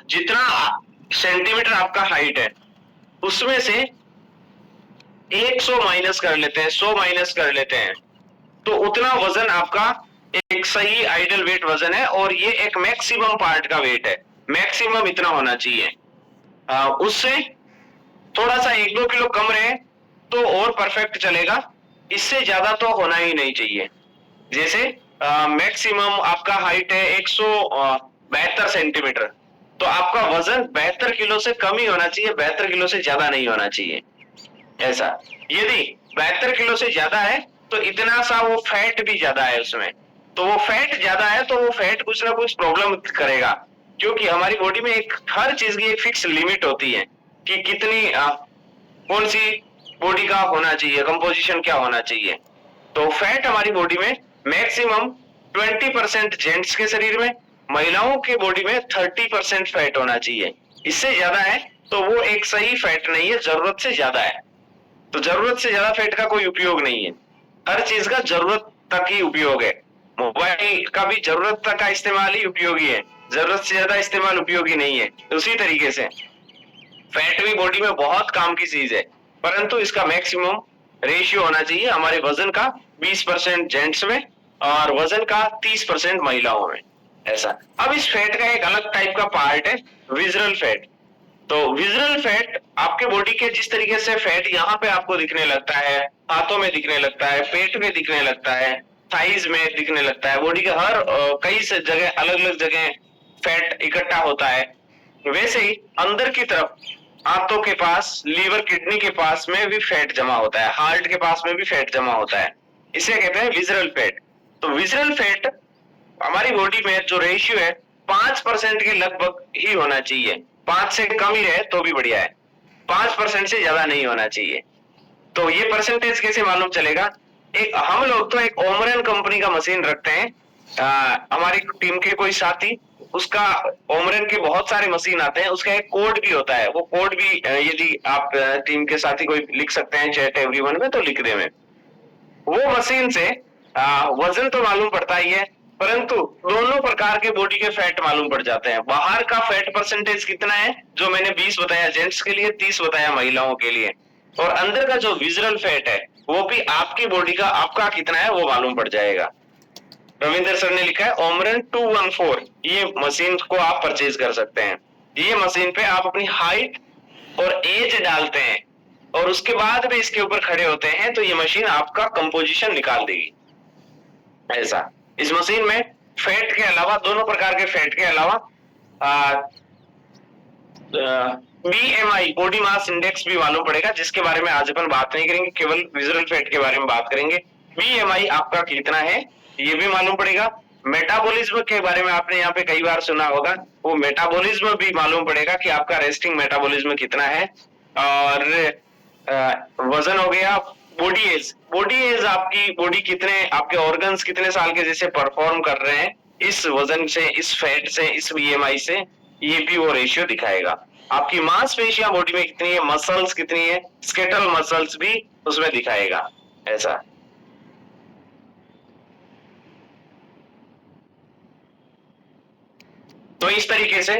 जितना सेंटीमीटर आपका हाइट है उसमें से 100 माइनस कर लेते हैं, 100 माइनस कर लेते हैं, तो उतना वजन आपका एक सही आइडल वेट वजन है, और ये एक मैक्सिमम पार्ट का वेट है, मैक्सिमम इतना होना चाहिए। उससे थोड़ा सा 1-2 किलो कम रहे तो और परफेक्ट चलेगा, इससे ज्यादा तो होना ही नहीं चाहिए। जैसे मैक्सिमम आपका हाइट है 172 सेंटीमीटर, तो आपका वजन 72 किलो से कम ही होना चाहिए, 72 किलो से ज्यादा नहीं होना चाहिए। ऐसा यदि 72 किलो से ज्यादा है तो इतना सा वो फैट भी ज्यादा है उसमें, तो वो फैट ज्यादा है तो वो फैट कुछ ना कुछ प्रॉब्लम करेगा, क्योंकि हमारी बॉडी में एक हर चीज की एक फिक्स लिमिट होती है कि कितनी कौन सी बॉडी का होना चाहिए, कंपोजिशन क्या होना चाहिए। तो फैट हमारी बॉडी में मैक्सिमम 20% जेंट्स के शरीर में, महिलाओं के बॉडी में 30% फैट होना चाहिए। इससे ज्यादा है तो वो एक सही फैट नहीं है, जरूरत से ज्यादा है। तो जरूरत से ज्यादा फैट का कोई उपयोग नहीं है, हर चीज का जरूरत तक ही उपयोग है। मोबाइल का भी जरूरत तक का इस्तेमाल ही उपयोगी है, जरूरत से ज्यादा इस्तेमाल उपयोगी नहीं है। उसी तरीके से फैट भी बॉडी में बहुत काम की चीज है, परंतु इसका मैक्सिमम रेशियो होना चाहिए हमारे वजन का 20% जेंट्स में और वजन का 30% महिलाओं में। ऐसा। अब इस फैट का एक अलग टाइप का पार्ट है विजरल फैट। तो विजरल फैट आपके बॉडी के जिस तरीके से फैट यहाँ पे आपको दिखने लगता है, हाथों में दिखने लगता है, पेट में दिखने लगता है, थाइज में दिखने लगता है, बॉडी के हर कई से जगह अलग अलग जगह फैट इकट्ठा होता है, वैसे ही अंदर की तरफ आंतों के पास, लीवर किडनी के पास में भी फैट जमा होता है, हार्ट के पास में भी फैट जमा होता है, इसे कहते हैं विजरल फैट। तो विजरल फैट हमारी बॉडी में जो रेशियो है 5% के लगभग ही होना चाहिए, 5 से कम ही रहे तो भी बढ़िया है, 5% से ज्यादा नहीं होना चाहिए। तो ये परसेंटेज कैसे मालूम चलेगा? एक हम लोग तो एक ओमरन कंपनी का मशीन रखते हैं, हमारी टीम के कोई साथी, उसका ओमरन के बहुत सारे मशीन आते हैं, उसका एक कोड भी होता है, वो कोड भी यदि आप टीम के साथी कोई लिख सकते हैं चैट एवरीवन में तो लिख दे में। वो मशीन से वजन तो मालूम पड़ता ही है, परंतु दोनों प्रकार के बॉडी के फैट मालूम पड़ जाते हैं। बाहर का फैट परसेंटेज कितना है, जो मैंने 20 बताया जेंट्स के लिए, 30 बताया महिलाओं के लिए, और अंदर का जो विजरल फैट है वो भी आपकी बॉडी का आपका कितना है वो मालूम पड़ जाएगा। रविंदर सर ने लिखा है ओमरन 214, ये मशीन को आप परचेज कर सकते हैं। ये मशीन पे आप अपनी हाइट और एज डालते हैं और उसके बाद भी इसके ऊपर खड़े होते हैं तो ये मशीन आपका कंपोजिशन निकाल देगी। ऐसा इस मशीन में फैट के अलावा, दोनों प्रकार के फैट के अलावा BMI बॉडी मास इंडेक्स भी मालूम पड़ेगा, जिसके बारे में आज अपन बात नहीं करेंगे, केवल विजुअल फैट के बारे में बात करेंगे। BMI आपका कितना है ये भी मालूम पड़ेगा। मेटाबॉलिज्म के बारे में आपने यहाँ पे कई बार सुना होगा, वो मेटाबॉलिज्म भी मालूम पड़ेगा कि आपका रेस्टिंग मेटाबॉलिज्म कितना है। और वजन हो गया। बॉडी एज, बॉडी एज आपकी बॉडी कितने, आपके ऑर्गन्स कितने साल के जैसे परफॉर्म कर रहे हैं, इस वजन से, इस फैट से, इस BMI से ये भी वो रेशियो दिखाएगा। आपकी मांसपेशियां बॉडी में कितनी है, मसल्स कितनी है, स्केटल मसल्स भी उसमें दिखाएगा। ऐसा तो इस तरीके से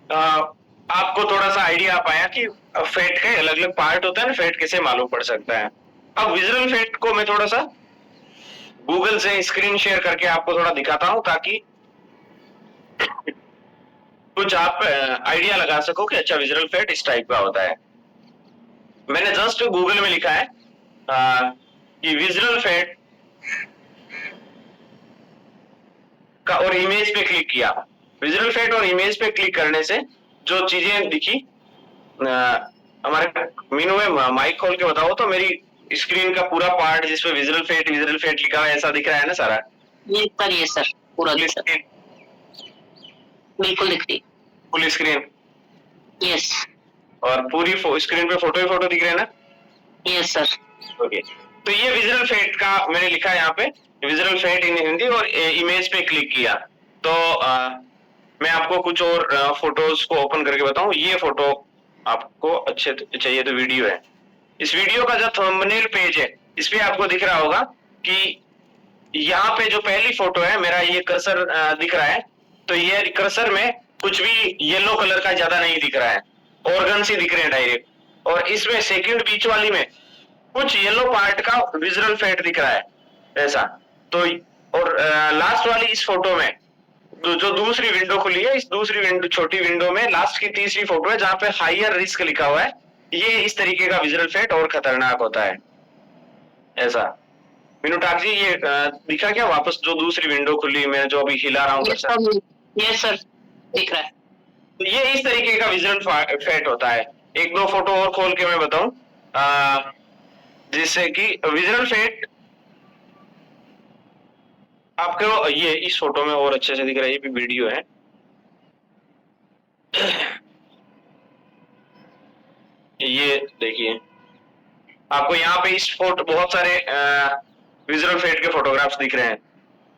आपको थोड़ा सा आइडिया आ पाया कि फैट के अलग अलग पार्ट होता है ना, फैट कैसे मालूम पड़ सकता है। अब विजुअल फैट को मैं थोड़ा सा गूगल से स्क्रीन शेयर करके आपको थोड़ा दिखाता हूं, ताकि कुछ आप आइडिया लगा सको कि अच्छा विजुअल फैट इस टाइप का होता है। मैंने जस्ट गूगल में लिखा है कि विजुअल फैट का, और इमेज पे क्लिक किया। विजुअल फैट और इमेज पे क्लिक करने से जो चीजें दिखी, हमारे मीनू में माइक खोल के बताओ तो मेरी स्क्रीन का पूरा पार्ट जिसपे विजुअल फैट लिखा हुआ है ऐसा दिख रहा है ना सारा? ये सर पूरा दिख रहा है, बिल्कुल दिख रही फुल स्क्रीन। यस। और पूरी स्क्रीन पे फोटो ही फोटो दिख रहे हैं ना? Yes sir. ओके, तो ये विजुअल फैट का मैंने लिखा है यहाँ पे, विजुअल फैट इन हिंदी, और इमेज पे क्लिक किया तो मैं आपको कुछ और फोटोज को ओपन करके बताऊं। ये फोटो आपको अच्छे चाहिए तो वीडियो है। इस वीडियो का जो थंबनेल पेज है इस पे आपको दिख रहा होगा कि यहाँ पे जो पहली फोटो है, मेरा ये कर्सर दिख रहा है, तो ये कर्सर में कुछ भी येलो कलर का ज्यादा नहीं दिख रहा है, ऑर्गन्स ही दिख रहे हैं डायरेक्ट। और इसमें सेकंड बीच वाली में कुछ येलो पार्ट का विजुअल फैट दिख रहा है ऐसा। तो और लास्ट वाली इस फोटो में जो दूसरी विंडो खुली है, इस दूसरी विंडो, छोटी विंडो में लास्ट की तीसरी फोटो है जहां पे हायर रिस्क लिखा हुआ है। ये इस तरीके का विजुअल फैट और खतरनाक होता है ऐसा। मिनुटाक जी ये दिखा क्या वापस जो दूसरी विंडो खुली, मैं जो अभी हिला रहा हूँ? यस सर, दिख रहा है। तो ये इस तरीके का विजुअल फैट होता है। एक दो फोटो और खोल के मैं बताऊं जिससे कि विजुअल फैट आपको ये इस फोटो में और अच्छे से दिख रहा है। ये भी वीडियो है। ये देखिए आपको यहाँ पे इस फोटो बहुत सारे विजुअल फैट के फोटोग्राफ्स दिख रहे हैं।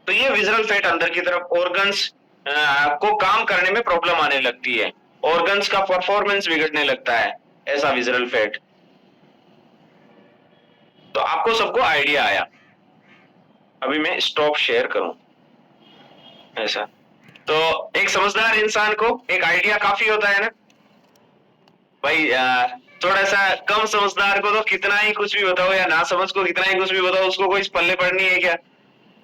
तो ये विजुअल फैट अंदर की तरफ ऑर्गन्स को काम करने में प्रॉब्लम आने लगती है, ऑर्गन्स का परफॉर्मेंस बिगड़ने लगता है, ऐसा विजुअल फैट। तो आपको सबको आइडिया आया। अभी मैं स्टॉप शेयर करूं ऐसा। तो एक समझदार इंसान को एक आइडिया काफी होता है ना भाई। थोड़ा सा कम समझदार को तो कितना ही कुछ भी बताओ, या ना समझ को कितना ही कुछ भी बताओ, उसको कोई पल्ले पड़नी है क्या?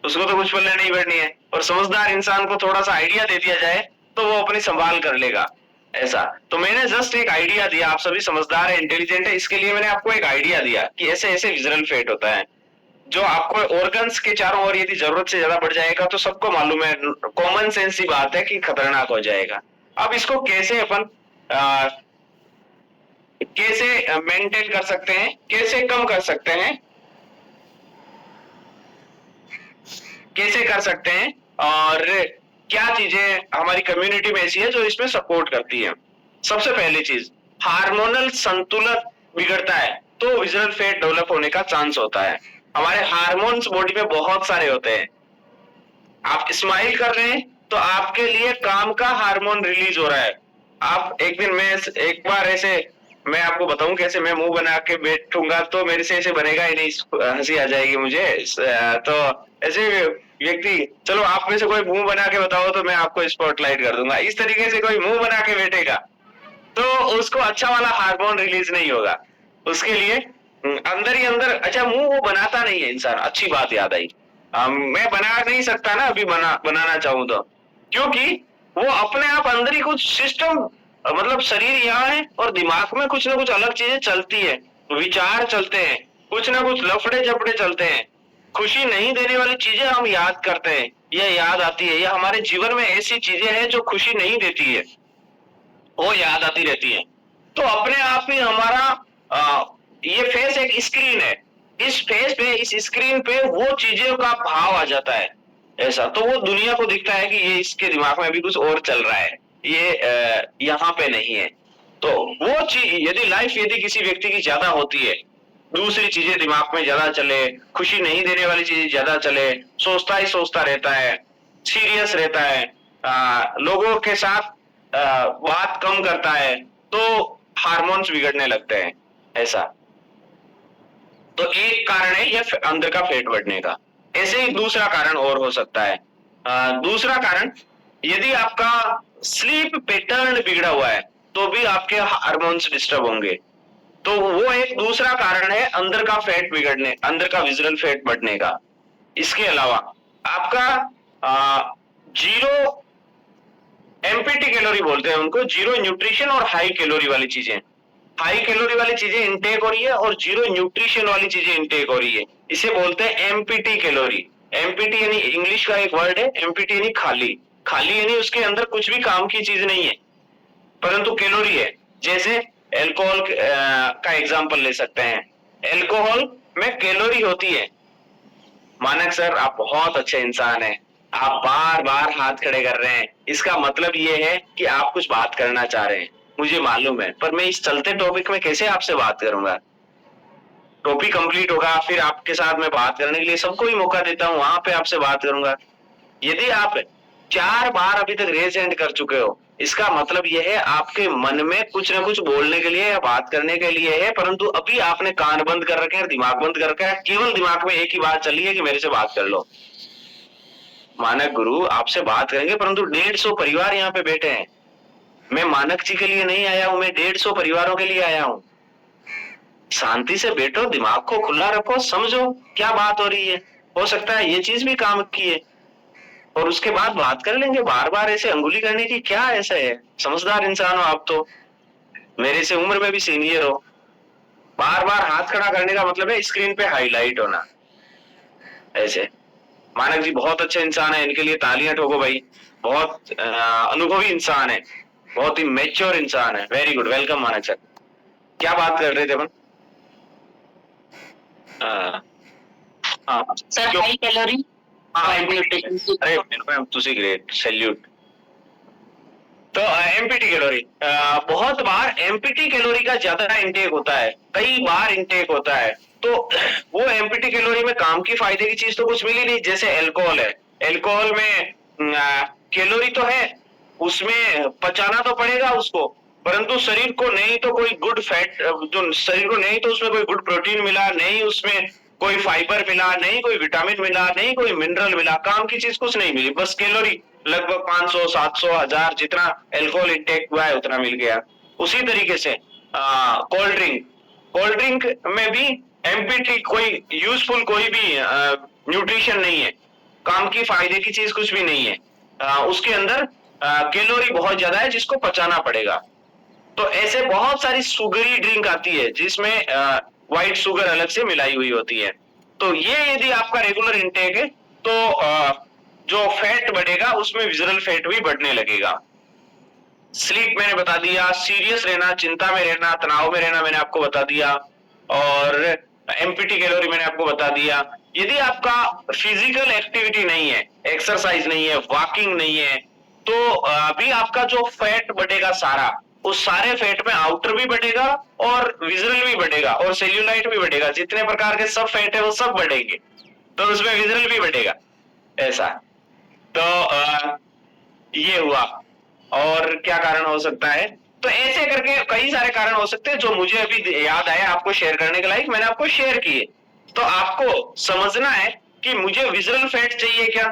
उसको तो कुछ पल्ले नहीं पड़नी है। और समझदार इंसान को थोड़ा सा आइडिया दे दिया जाए तो वो अपनी संभाल कर लेगा ऐसा। तो मैंने जस्ट एक आइडिया दिया, आप सभी समझदार है, इंटेलिजेंट है, इसके लिए मैंने आपको एक आइडिया दिया कि ऐसे ऐसे विजुअल फैट होता है जो आपको ऑर्गन्स के चारों ओर यदि जरूरत से ज्यादा बढ़ जाएगा तो सबको मालूम है, कॉमन सेंस की बात है कि खतरनाक हो जाएगा। अब इसको कैसे अपन कैसे मेंटेन कर सकते हैं, कैसे कम कर सकते हैं, कैसे कर सकते हैं, और क्या चीजें हमारी कम्युनिटी में ऐसी है जो इसमें सपोर्ट करती है। सबसे पहली चीज, हार्मोनल संतुलन बिगड़ता है तो विजुअल फैट डेवलप होने का चांस होता है। हमारे हार्मोन्स बॉडी में बहुत सारे होते हैं। आप स्माइल कर रहे हैं तो आपके लिए काम का हार्मोन रिलीज हो रहा है। आप एक दिन, मैं एक बार ऐसे, मैं आपको बताऊं कैसे मैं मुंह बना के बैठूंगा तो मेरे से ऐसे बनेगा ही नहीं, हंसी आ जाएगी मुझे। तो ऐसे व्यक्ति, चलो आप में से कोई मुंह बना के बताओ तो मैं आपको स्पॉटलाइट कर दूंगा। इस तरीके से कोई मुंह बना के बैठेगा तो उसको अच्छा वाला हार्मोन रिलीज नहीं होगा। उसके लिए अंदर ही अंदर, अच्छा मुंह वो बनाता नहीं है इंसान, अच्छी बात याद आई। मैं बना नहीं सकता ना अभी, बनाना चाहूं तो, क्योंकि वो अपने आप अंदर ही कुछ सिस्टम, मतलब शरीर यहाँ है और दिमाग में कुछ ना कुछ अलग चीजें चलती है, विचार चलते हैं, कुछ ना कुछ लफड़े झपड़े चलते हैं, खुशी नहीं देने वाली चीजें हम याद करते हैं, यह याद आती है, या हमारे जीवन में ऐसी चीजें हैं जो खुशी नहीं देती है वो याद आती रहती है। तो अपने आप ही हमारा ये फेस एक स्क्रीन है, इस फेस पे, इस स्क्रीन पे वो चीजों का भाव आ जाता है ऐसा। तो वो दुनिया को दिखता है कि ये इसके दिमाग में अभी कुछ और चल रहा है, ये यहाँ पे नहीं है। तो वो चीज यदि लाइफ यदि किसी व्यक्ति की ज्यादा होती है, दूसरी चीजें दिमाग में ज्यादा चले, खुशी नहीं देने वाली चीजें ज्यादा चले, सोचता ही सोचता रहता है, सीरियस रहता है, लोगों के साथ बात कम करता है, तो हार्मोन्स बिगड़ने लगते हैं ऐसा। तो एक कारण है ये अंदर का फैट बढ़ने का। ऐसे ही दूसरा कारण और हो सकता है। दूसरा कारण, यदि आपका स्लीप पैटर्न बिगड़ा हुआ है तो भी आपके हार्मोन्स डिस्टर्ब होंगे। तो वो एक दूसरा कारण है अंदर का फैट बिगड़ने, अंदर का विजुअल फैट बढ़ने का। इसके अलावा आपका जीरो एमपीटी कैलोरी बोलते हैं उनको, जीरो न्यूट्रिशन और हाई कैलोरी वाली चीजें, हाई कैलोरी वाली चीजें इनटेक हो रही है और जीरो न्यूट्रिशन वाली चीजें इनटेक हो रही है, इसे बोलते हैं एमपीटी कैलोरी। एमपीटी यानी इंग्लिश का एक वर्ड है, एमपीटी यानी खाली, खाली यानी उसके अंदर कुछ भी काम की चीज नहीं है परंतु कैलोरी है। जैसे अल्कोहल का एग्जांपल ले सकते हैं, अल्कोहल में कैलोरी होती है। मानक सर आप बहुत अच्छे इंसान हैं, आप बार बार हाथ खड़े कर रहे हैं, इसका मतलब ये है कि आप कुछ बात करना चाह रहे हैं, मुझे मालूम है, पर मैं इस चलते टॉपिक में कैसे आपसे बात करूंगा? टॉपिक कंप्लीट होगा फिर आपके साथ मैं बात करने के लिए सबको ही मौका देता हूं, वहां पे आपसे बात करूंगा। यदि आप 4 बार अभी तक रेज एंड कर चुके हो, इसका मतलब यह है आपके मन में कुछ ना कुछ बोलने के लिए या बात करने के लिए है, परंतु अभी आपने कान बंद कर रखे हैं, दिमाग बंद कर रखा है, केवल दिमाग में एक ही बात चली है कि मेरे से बात कर लो। मानक गुरु आपसे बात करेंगे, परंतु 150 परिवार यहाँ पे बैठे हैं, मैं मानक जी के लिए नहीं आया हूं, मैं 150 परिवारों के लिए आया हूं। शांति से बैठो, दिमाग को खुला रखो, समझो क्या बात हो रही है, हो सकता है ये चीज भी काम की है, और उसके बाद बात कर लेंगे। बार बार ऐसे अंगुली करने की क्या ऐसा है? समझदार इंसान हो आप, तो मेरे से उम्र में भी सीनियर हो। बार बार हाथ खड़ा करने का मतलब है स्क्रीन पे हाईलाइट होना। ऐसे मानक जी बहुत अच्छे इंसान है, इनके लिए तालियां ठोको भाई। बहुत अनुभवी इंसान है, बहुत ही मेच्योर इंसान है। वेरी गुड, वेलकम मानक सर। क्या बात कर रहे थे अपन? हाँ सर हाई कैलोरी हाँ, और न्यूट्रिशन। अरे तुसी ग्रेट, सैल्यूट। तो एमपीटी कैलोरी, बहुत बार एमपीटी कैलोरी का ज्यादा इंटेक होता है, कई बार इंटेक होता है। तो वो एमपीटी कैलोरी में काम की फायदे की चीज तो कुछ मिली नहीं। जैसे अल्कोहल है, अल्कोहल में कैलोरी तो है, उसमें पचाना तो पड़ेगा उसको, परंतु शरीर को नहीं तो कोई गुड फैट, जो शरीर को नहीं तो उसमें कोई गुड प्रोटीन मिला, नहीं उसमें कोई फाइबर मिला, नहीं कोई विटामिन मिला, नहीं कोई मिनरल मिला, काम की चीज कुछ नहीं मिली, बस कैलोरी लगभग 500, 700, 1000 जितना अल्कोहल इंटेक हुआ है उतना मिल गया। उसी तरीके से कोल्ड ड्रिंक, कोल्ड ड्रिंक में भी एमपीटी कोई यूजफुल कोई भी न्यूट्रिशन नहीं है, काम की फायदे की चीज कुछ भी नहीं है। उसके अंदर कैलोरी बहुत ज्यादा है जिसको पचाना पड़ेगा। तो ऐसे बहुत सारी सुगरी ड्रिंक आती है जिसमें व्हाइट शुगर अलग से मिलाई हुई होती है। तो ये यदि आपका रेगुलर इंटेक है तो जो फैट बढ़ेगा उसमें विजरल फैट भी बढ़ने लगेगा। स्लीप मैंने बता दिया, सीरियस रहना, चिंता में रहना, तनाव में रहना मैंने आपको बता दिया, और एमपीटी कैलोरी मैंने आपको बता दिया। यदि आपका फिजिकल एक्टिविटी नहीं है, एक्सरसाइज नहीं है, वॉकिंग नहीं है, तो अभी आपका जो फैट बढ़ेगा सारा, उस सारे फैट में आउटर भी बढ़ेगा और विजरल भी बढ़ेगा और सेल्यूलाइट भी बढ़ेगा। जितने प्रकार के सब फैट है वो सब बढ़ेंगे, तो उसमें विजरल भी बढ़ेगा। ऐसा तो ये हुआ। और क्या कारण हो सकता है? तो ऐसे करके कई सारे कारण हो सकते हैं जो मुझे अभी याद आया आपको शेयर करने के लायक, मैंने आपको शेयर किए। तो आपको समझना है कि मुझे विजरल फैट चाहिए क्या,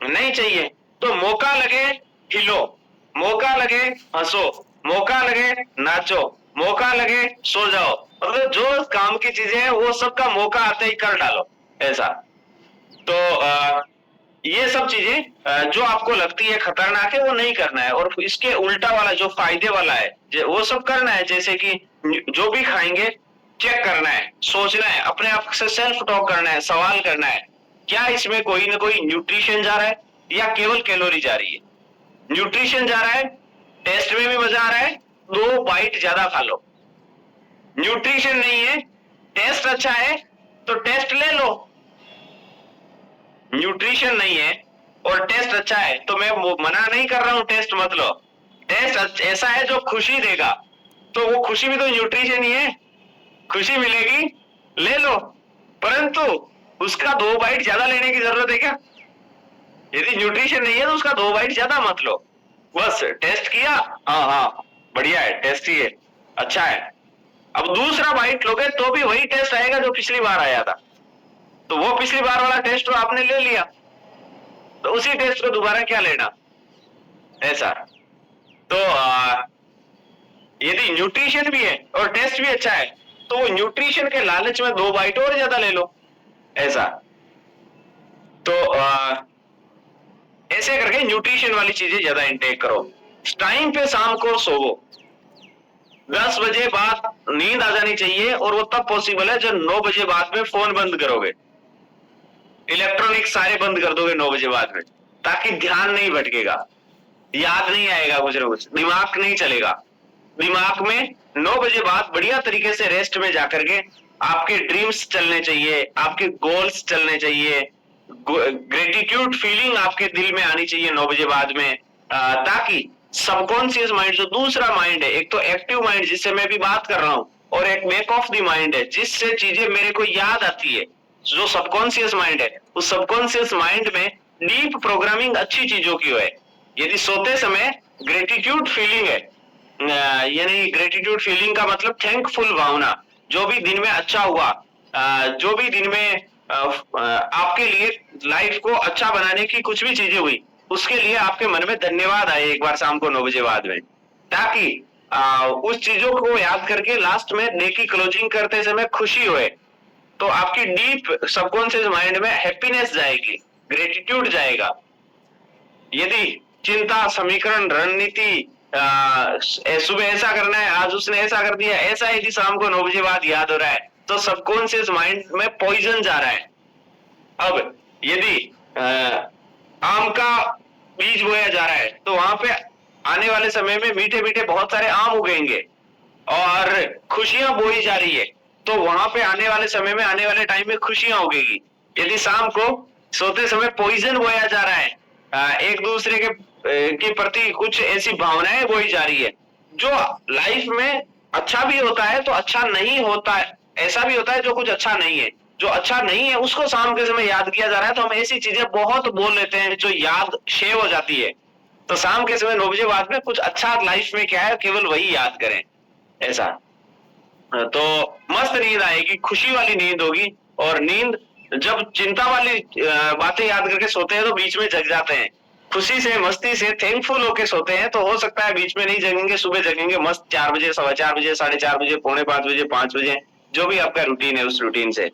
नहीं चाहिए, तो मौका लगे हिलो, मौका लगे हंसो, मौका लगे नाचो, मौका लगे सो जाओ, मतलब जो काम की चीजें हैं वो सबका मौका आते ही कर डालो। ऐसा तो ये सब चीजें जो आपको लगती है खतरनाक है वो नहीं करना है, और इसके उल्टा वाला जो फायदे वाला है वो सब करना है। जैसे कि जो भी खाएंगे चेक करना है, सोचना है, अपने आप से सेल्फ टॉक करना है, सवाल करना है, क्या इसमें कोई ना कोई न्यूट्रिशन जा रहा है या केवल कैलोरी जा रही है। न्यूट्रिशन जा रहा है, टेस्ट में भी मजा आ रहा है, 2 बाइट ज्यादा खा लो। न्यूट्रिशन नहीं है, टेस्ट अच्छा है तो टेस्ट ले लो। न्यूट्रिशन नहीं है और टेस्ट अच्छा है तो मैं मना नहीं कर रहा हूं, टेस्ट मत लो। टेस्ट ऐसा है जो खुशी देगा, तो वो खुशी भी तो न्यूट्रिशन ही है, खुशी मिलेगी, ले लो, परंतु उसका 2 बाइट ज्यादा लेने की जरूरत है क्या? यदि न्यूट्रिशन नहीं है तो उसका 2 बाइट ज्यादा मत लो। बस टेस्ट किया, हाँ हाँ बढ़िया है, टेस्ट ही है, अच्छा है। अब दूसरा बाइट लोगे तो भी वही टेस्ट आएगा जो पिछली बार आया था, तो वो पिछली बार वाला टेस्ट तो आपने ले लिया, तो उसी टेस्ट को दोबारा क्या लेना। ऐसा तो यदि न्यूट्रिशन भी है और टेस्ट भी अच्छा है तो वो न्यूट्रिशन के लालच में 2 बाइट और ज्यादा ले लो। ऐसा तो ऐसे करके न्यूट्रिशन वाली चीजें ज्यादा इंटेक करो। टाइम पे शाम को सोवो, 10 बजे बाद नींद आ जानी चाहिए, और वो तब पॉसिबल है जब 9 बजे बाद में फोन बंद करोगे, इलेक्ट्रॉनिक सारे बंद कर दोगे 9 बजे बाद में, ताकि ध्यान नहीं भटकेगा, याद नहीं आएगा कुछ ना कुछ, दिमाग नहीं चलेगा। दिमाग में 9 बजे बाद बढ़िया तरीके से रेस्ट में जाकर के आपके ड्रीम्स चलने चाहिए, आपके गोल्स चलने चाहिए, ग्रेटिट्यूड फीलिंग आपके दिल में आनी चाहिए 9 बजे बाद में, ताकि सबकॉन्शियस माइंड जो दूसरा माइंड है, एक तो एक्टिव माइंड जिससे मैं भी बात कर रहा हूं, और एक बैक ऑफ द माइंड है जिससे चीजें मेरे को याद आती है, जो सबकॉन्शियस माइंड है, उस सबकॉन्शियस माइंड में डीप प्रोग्रामिंग अच्छी चीजों की है। यदि सोते समय ग्रेटिट्यूड फीलिंग है, यानी ग्रेटिट्यूड फीलिंग का मतलब थैंकफुल भावना, जो भी दिन में अच्छा हुआ, जो भी दिन में आपके लिए लाइफ को अच्छा बनाने की कुछ भी चीजें हुई, उसके लिए आपके मन में धन्यवाद आए एक बार शाम को 9 बजे बाद में। ताकि उस चीजों को याद करके लास्ट में डे की क्लोजिंग करते समय खुशी होए। तो आपकी डीप सबकॉन्शियस माइंड में हैप्पीनेस जाएगी, ग्रेटिट्यूड जाएगा। यदि चिंता, समीकरण, रणनीति, सुबह ऐसा करना है, आज उसने ऐसा कर दिया, ऐसा यदि शाम को 9 बजे बाद याद हो रहा है तो सबकॉन्शियस माइंड में पॉइजन जा रहा है। अब यदि आम का बीज बोया जा रहा है तो वहां पे आने वाले समय में मीठे मीठे बहुत सारे आम उगेंगे और खुशियां बोई जा रही है, तो वहां पे आने वाले समय में, आने वाले टाइम में खुशियां उगेगी। यदि शाम को सोते समय पॉइजन बोया जा रहा है, एक दूसरे के प्रति कुछ ऐसी भावनाएं बोई जा रही है जो लाइफ में अच्छा भी होता है तो अच्छा नहीं होता है, ऐसा भी होता है जो कुछ अच्छा नहीं है, जो अच्छा नहीं है उसको शाम के समय याद किया जा रहा है, तो हम ऐसी चीजें बहुत बोल लेते हैं जो याद शेव हो जाती है। तो शाम के समय 9 बजे बाद में कुछ अच्छा लाइफ में क्या है केवल वही याद करें, ऐसा। तो मस्त नींद आएगी, खुशी वाली नींद होगी। और नींद जब चिंता वाली बातें याद करके सोते हैं तो बीच में जग जाते हैं, खुशी से, मस्ती से, थैंकफुल होके सोते हैं तो हो सकता है बीच में नहीं जगेंगे, सुबह जगेंगे मस्त 4 बजे, 4:15 बजे, 4:30 बजे, 4:45 बजे, 5 बजे, जो भी आपका रूटीन है उस रूटीन से।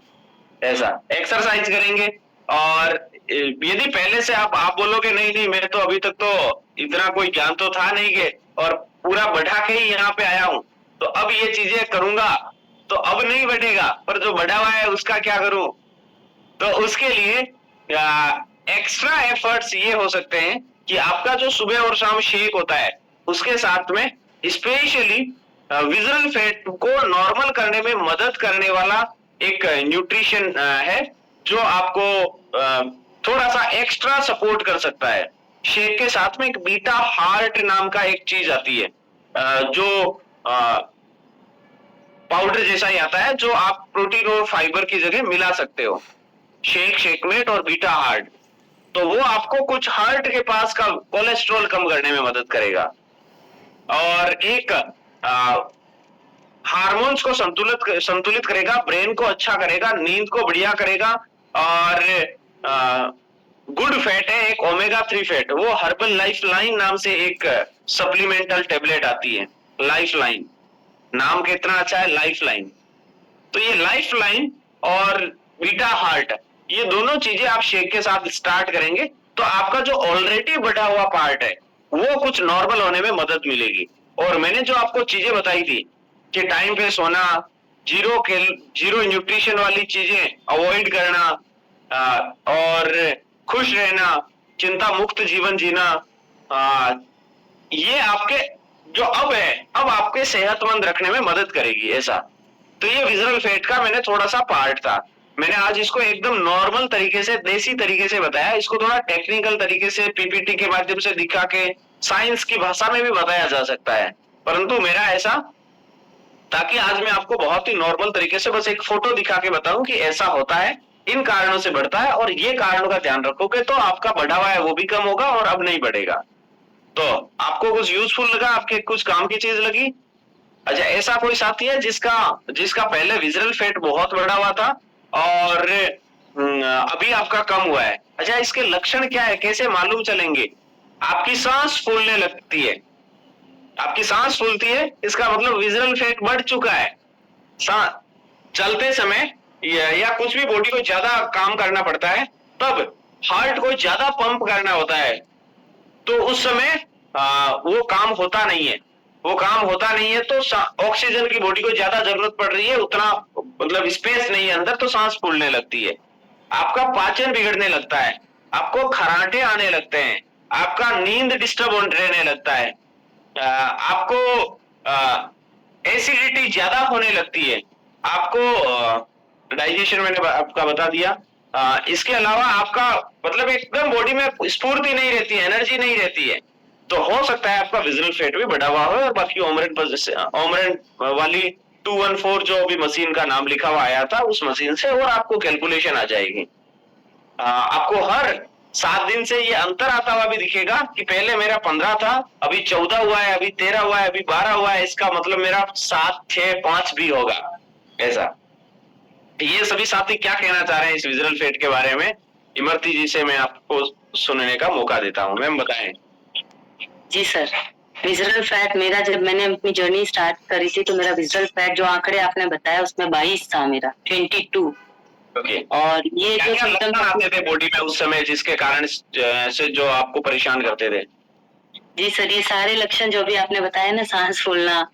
ऐसा एक्सरसाइज करेंगे। और यदि पहले से आप बोलोगे नहीं नहीं मैं तो अभी तक तो इतना कोई ज्ञान तो था नहीं के और पूरा बढ़ा के ही यहाँ पे आया हूँ, तो अब ये चीजें करूंगा तो अब नहीं बढ़ेगा, पर जो बढ़ा हुआ है उसका क्या करूं? तो उसके लिए एक्स्ट्रा एफर्ट्स ये हो सकते हैं कि आपका जो सुबह और शाम शेक होता है उसके साथ में स्पेशली विजुअल फैट को नॉर्मल करने में मदद करने वाला एक न्यूट्रिशन है जो आपको थोड़ा सा एक्स्ट्रा सपोर्ट कर सकता है। शेक के साथ में एक बीटा हार्ट नाम का एक चीज आती है जो पाउडर जैसा ही आता है, जो आप प्रोटीन और फाइबर की जगह मिला सकते हो। शेकमेट और बीटा हार्ट, तो वो आपको कुछ हार्ट के पास का कोलेस्ट्रॉल कम करने में मदद करेगा और एक हार्मोन्स को संतुलित करेगा, ब्रेन को अच्छा करेगा, नींद को बढ़िया करेगा। और गुड फैट है एक ओमेगा 3 फैट, वो हर्बल लाइफ लाइन नाम से एक सप्लीमेंटल टेबलेट आती है। लाइफ लाइन नाम कितना अच्छा है, लाइफ लाइन। तो ये लाइफ लाइन और बीटा हार्ट, ये दोनों चीजें आप शेक के साथ स्टार्ट करेंगे तो आपका जो ऑलरेडी बढ़ा हुआ पार्ट है वो कुछ नॉर्मल होने में मदद मिलेगी। और मैंने जो आपको चीजें बताई थी कि टाइम पे सोना, जीरो न्यूट्रिशन वाली चीजें अवॉइड करना, और खुश रहना, चिंता मुक्त जीवन जीना, ये आपके जो अब है अब आपके सेहतमंद रखने में मदद करेगी, ऐसा। तो ये विजुअल फैट का मैंने थोड़ा सा पार्ट था, मैंने आज इसको एकदम नॉर्मल तरीके से, देसी तरीके से बताया। इसको थोड़ा टेक्निकल तरीके से पीपीटी के माध्यम से दिखा के साइंस की भाषा में भी बताया जा सकता है, परंतु मेरा ऐसा ताकि आज मैं आपको बहुत ही नॉर्मल तरीके से बस एक फोटो दिखा के बताऊं कि ऐसा होता है, इन कारणों से बढ़ता है और ये कारणों का ध्यान रखोगे तो आपका बढ़ा हुआ है वो भी कम होगा और अब नहीं बढ़ेगा। तो आपको कुछ यूजफुल लगा, आपके कुछ काम की चीज लगी? अच्छा, ऐसा कोई साथी है जिसका पहले विजुअल फैट बहुत बढ़ा हुआ था और अभी आपका कम हुआ है? अच्छा, इसके लक्षण क्या है, कैसे मालूम चलेंगे? आपकी सांस फूलने लगती है, आपकी सांस फूलती है, इसका मतलब विजुअल फैट बढ़ चुका है। चलते समय या कुछ भी बॉडी को ज्यादा काम करना पड़ता है, तब हार्ट को ज्यादा पंप करना होता है, तो उस समय वो काम होता नहीं है, तो ऑक्सीजन की बॉडी को ज्यादा जरूरत पड़ रही है, उतना मतलब स्पेस नहीं है अंदर, तो सांस फूलने लगती है। आपका पाचन बिगड़ने लगता है, आपको खराटे आने लगते हैं, आपका नींद डिस्टर्ब रहने लगता है, आपको एसिडिटी ज्यादा होने लगती है, आपको डाइजेशन मैंने आपका बता दिया। इसके अलावा आपका मतलब एकदम बॉडी में स्फूर्ति नहीं रहती है, एनर्जी नहीं रहती है, तो हो सकता है आपका विजुअल फैट भी बढ़ा हुआ हो। और बाकी ओमरेन वाली 214 जो अभी मशीन का नाम लिखा हुआ आया था, उस मशीन से और आपको कैलकुलेशन आ जाएगी। आपको हर 7 दिन से ये अंतर आता हुआ भी दिखेगा कि पहले मेरा 15 था, अभी 14 हुआ है, अभी 13 हुआ है, अभी 12 हुआ है, इसका मतलब मेरा 7, 6, 5 भी होगा, ऐसा। ये सभी साथी क्या कहना चाह रहे हैं इस विजुअल फैट के बारे में, इमरती जी से मैं आपको सुनने का मौका देता हूं। मैम बताएं। जी सर, विजरल फैट मेरा, जब मैंने अपनी जर्नी स्टार्ट करी थी तो मेरा विजरल फैट जो आंकड़े आपने बताया उसमें 22 था, मेरा 22। ओके। और ये क्या जो क्या लक्षण सिम्टम्स आते थे बॉडी में उस समय जिसके कारण से जो आपको परेशान करते थे? जी सर, ये सारे लक्षण जो भी आपने बताया ना, सांस फूलना,